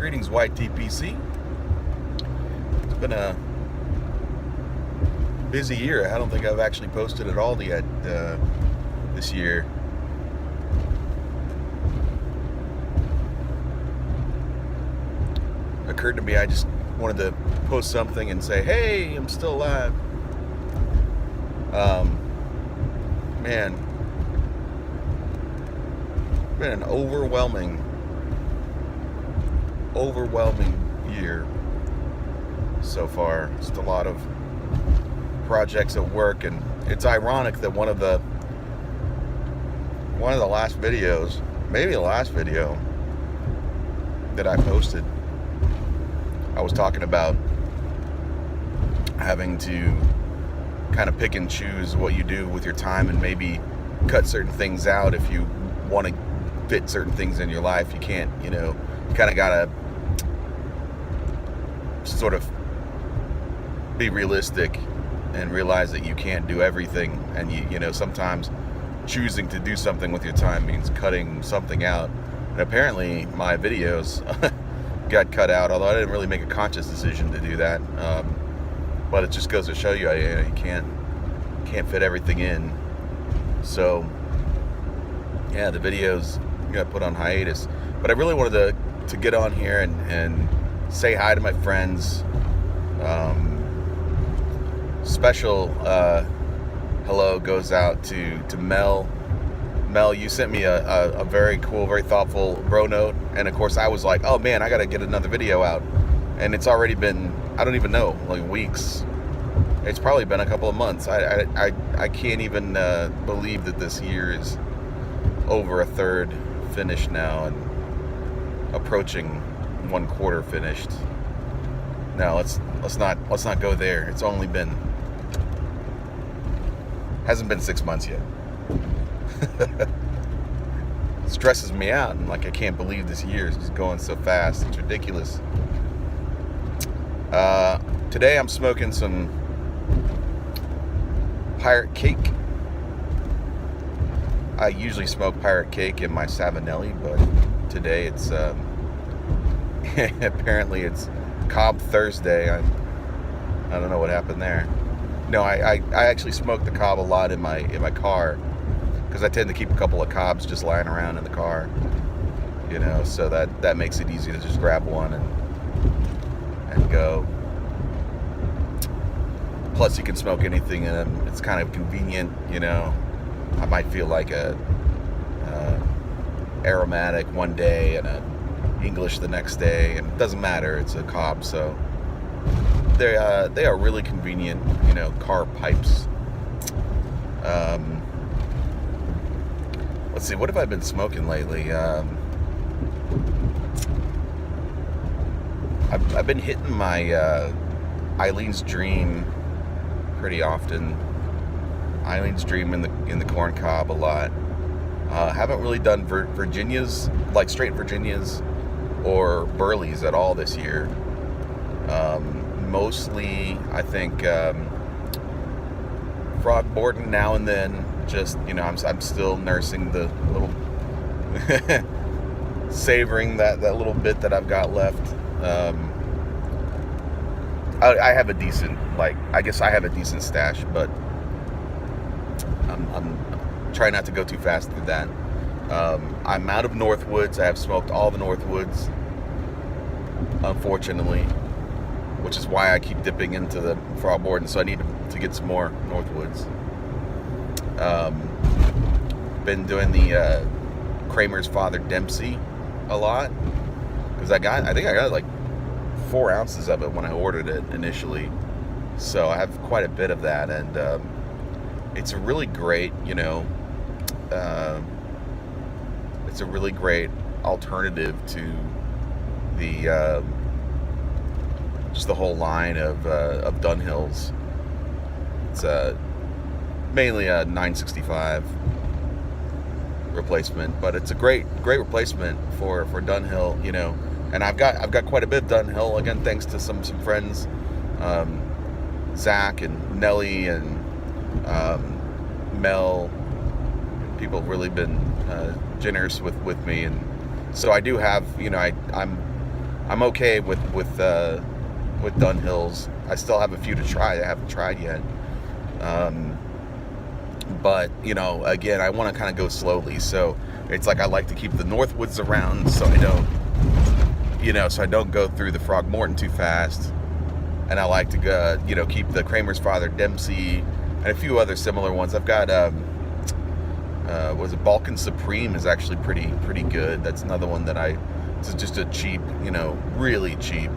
Greetings, YTPC. It's been a busy year. I don't think I've actually posted at all yet this year. Occurred to me, I just wanted to post something and say, hey, I'm still alive. Man, it's been an overwhelming year so far. Just a lot of projects at work, and it's ironic that one of the last videos, maybe the last video that I posted, I was talking about having to kind of pick and choose what you do with your time and maybe cut certain things out if you want to fit certain things in your life. You can't, you kind of gotta sort of be realistic and realize that you can't do everything, and you sometimes choosing to do something with your time means cutting something out. And apparently my videos got cut out, although I didn't really make a conscious decision to do that. But it just goes to show you, you can't fit everything in. So yeah, the videos got put on hiatus. But I really wanted to get on here and say hi to my friends. Special hello goes out to Mel. Mel, you sent me a very cool, very thoughtful bro note, and of course I was like, oh man, I gotta get another video out. And it's already been, I don't even know, like weeks. It's probably been a couple of months. I can't even believe that this year is over a third finished now and approaching 1/4 finished. Now let's not go there. It's only been, hasn't been 6 months yet. It stresses me out, and like I can't believe this year is just going so fast. It's ridiculous. Today I'm smoking some Pirate Cake. I usually smoke Pirate Cake in my Savinelli, but today it's apparently it's Cobb Thursday. I don't know what happened there. No, I actually smoke the Cobb a lot in my car, because I tend to keep a couple of Cobbs just lying around in the car, so that makes it easy to just grab one and go. Plus you can smoke anything in them. It's kind of convenient, I might feel like a aromatic one day and a English the next day, and it doesn't matter, it's a Cobb. So they are really convenient, car pipes. Let's see, what have I been smoking lately? I've been hitting my Eileen's Dream pretty often. Eileen's Dream in the corn cob a lot. Haven't really done Virginias, like straight Virginias or Burleys at all this year. Mostly, I think, Frog Borton now and then. Just, I'm still nursing the little, savoring that little bit that I've got left. I have a decent, I guess I have a decent stash, but I'm trying not to go too fast through that. I'm out of Northwoods. I have smoked all the Northwoods, unfortunately, which is why I keep dipping into the Frog Borton. So I need to get some more Northwoods. Been doing the Kramer's Father Dempsey a lot, because I think I got like 4 ounces of it when I ordered it initially, so I have quite a bit of that, and it's a really great, it's a really great alternative to the just the whole line of Dunhills. It's mainly a 965 replacement, but it's a great replacement for Dunhill, and I've got quite a bit of Dunhill, again thanks to some friends, Zach and Nelly and Mel. People have really been generous with me, and so I do have, I'm I'm okay with Dunhills. I still have a few to try. I haven't tried yet. But you know, again, I want to kind of go slowly. So it's like I like to keep the Northwoods around, so I don't go through the Frogmorton too fast. And I like to go, keep the Kramer's Father Dempsey and a few other similar ones. I've got was it Balkan Supreme is actually pretty good. That's another one that it's just a cheap, really cheap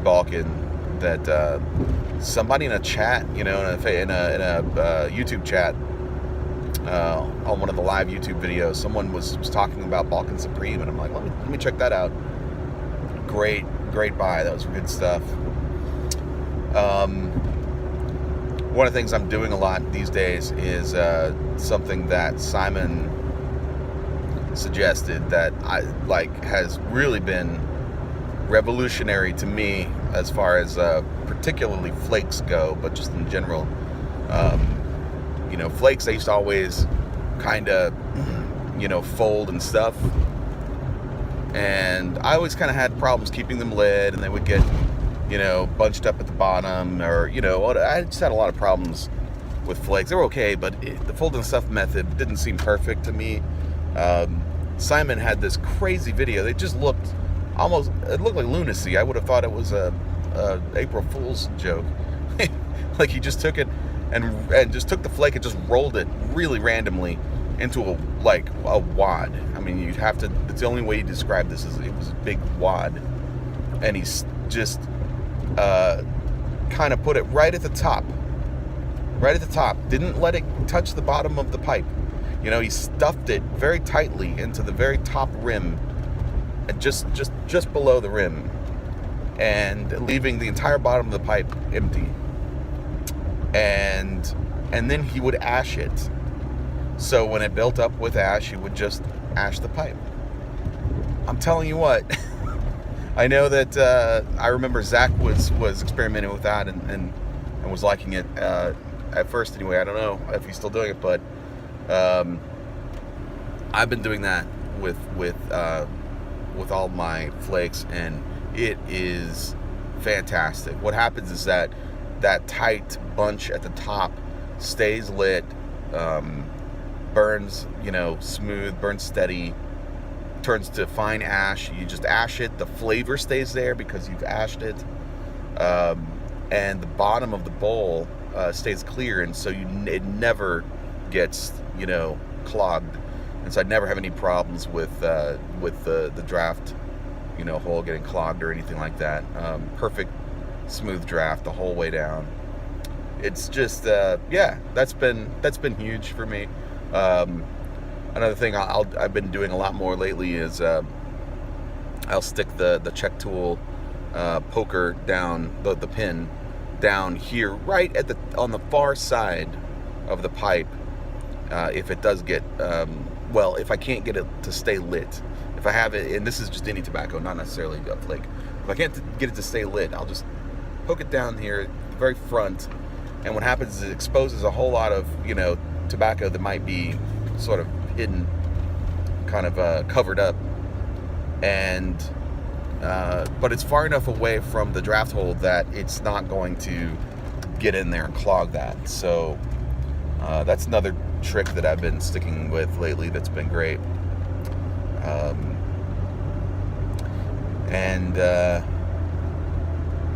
Balkan that somebody in a chat, in a YouTube chat, on one of the live YouTube videos, someone was talking about Balkan Supreme, and I'm like, let me check that out. Great buy. That was good stuff. One of the things I'm doing a lot these days is something that Simon suggested that has really been revolutionary to me as far as particularly flakes go, but just in general. Flakes I used to always kind of, fold and stuff. And I always kind of had problems keeping them lit, and they would get, bunched up at the bottom, or, I just had a lot of problems with flakes. They were okay, but the fold and stuff method didn't seem perfect to me. Simon had this crazy video. It looked like lunacy. I would have thought it was a April Fool's joke. Like he just took it and just took the flake and just rolled it really randomly into a wad. I mean, it's the only way you describe this is it was a big wad. And he's just kind of put it right at the top. Didn't let it touch the bottom of the pipe. He stuffed it very tightly into the very top rim, and just below the rim, and leaving the entire bottom of the pipe empty. And then he would ash it. So when it built up with ash, he would just ash the pipe. I'm telling you what, I know that I remember Zach was experimenting with that and was liking it at first anyway. I don't know if he's still doing it, but I've been doing that with all my flakes, and it is fantastic. What happens is that tight bunch at the top stays lit, burns, smooth, burns steady, turns to fine ash. You just ash it. The flavor stays there because you've ashed it, and the bottom of the bowl stays clear, and so it never gets clogged. And so I never have any problems with the draft hole getting clogged or anything like that. Perfect smooth draft the whole way down. It's just that's been huge for me. Another thing I've been doing a lot more lately is I'll stick the check tool poker down the pin down here right on the far side of the pipe. If it does get if I can't get it to stay lit, if I have it, and this is just any tobacco, not necessarily a flake, if I can't get it to stay lit, I'll just poke it down here at the very front, and what happens is it exposes a whole lot of tobacco that might be sort of hidden, kind of covered up, and but it's far enough away from the draft hole that it's not going to get in there and clog that. So that's another trick that I've been sticking with lately that's been great.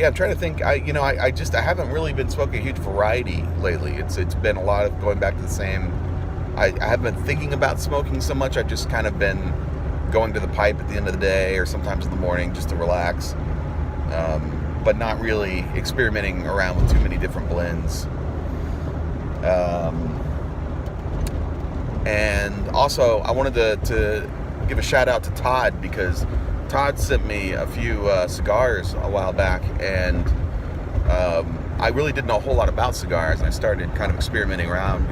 I'm trying to think. I haven't really been smoking a huge variety lately. It's been a lot of going back to the same. I haven't been thinking about smoking so much. I've just kind of been going to the pipe at the end of the day or sometimes in the morning just to relax, but not really experimenting around with too many different blends. And also, I wanted to give a shout out to Todd, because Todd sent me a few cigars a while back, and I really didn't know a whole lot about cigars, and I started kind of experimenting around,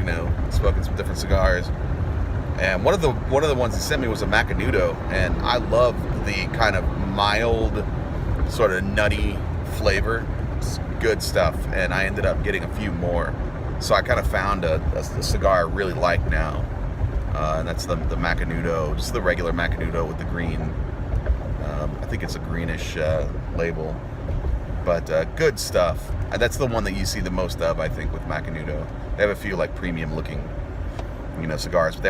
smoking some different cigars. And one of the ones he sent me was a Macanudo, and I love the kind of mild, sort of nutty flavor. It's good stuff, and I ended up getting a few more. So I kind of found a cigar I really like now, and that's the Macanudo, just the regular Macanudo with the green I think it's a greenish label, but good stuff. That's the one that you see the most of, I think, with Macanudo. They have a few like premium looking, cigars, but they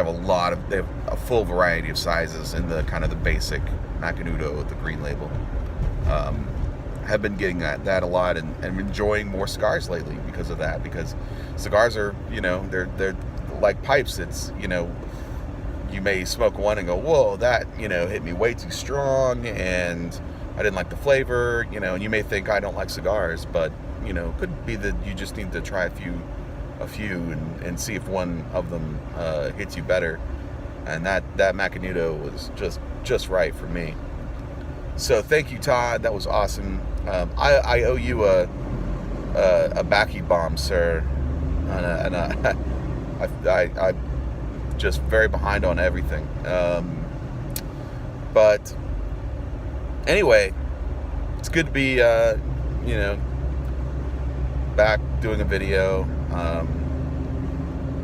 have a full variety of sizes in the kind of the basic Macanudo with the green label. Have been getting that a lot and enjoying more cigars lately because of that. Because cigars are, they're like pipes. It's, you may smoke one and go, whoa, that, hit me way too strong and I didn't like the flavor, and you may think I don't like cigars, but, could be that you just need to try a few and see if one of them hits you better. And that Macanudo was just right for me. So thank you, Todd. That was awesome. I owe you a Backy bomb, sir. And I'm just very behind on everything. But anyway, it's good to be back doing a video.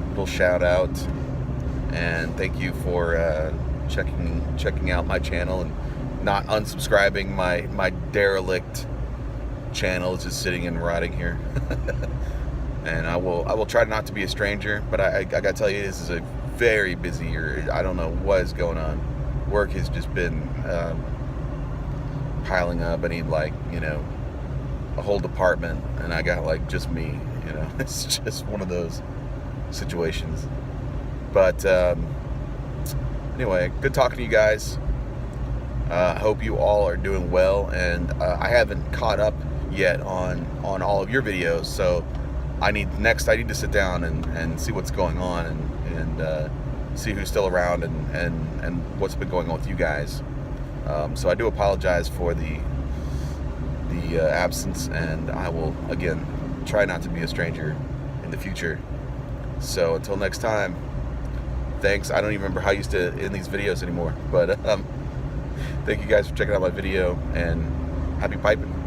Little shout out, and thank you for checking out my channel and not unsubscribing my derelict channel. Is just sitting and rotting here. And I will try not to be a stranger, but I gotta tell you, this is a very busy year. I don't know what is going on. Work has just been piling up. I need a whole department, and I got just me. It's just one of those situations. But anyway, good talking to you guys. I hope you all are doing well, and I haven't caught up yet on all of your videos, so I need to sit down and see what's going on and see who's still around and what's been going on with you guys. So I do apologize for the absence, and I will again try not to be a stranger in the future. So until next time, thanks. I don't even remember how I used to end these videos anymore, but thank you guys for checking out my video, and happy piping.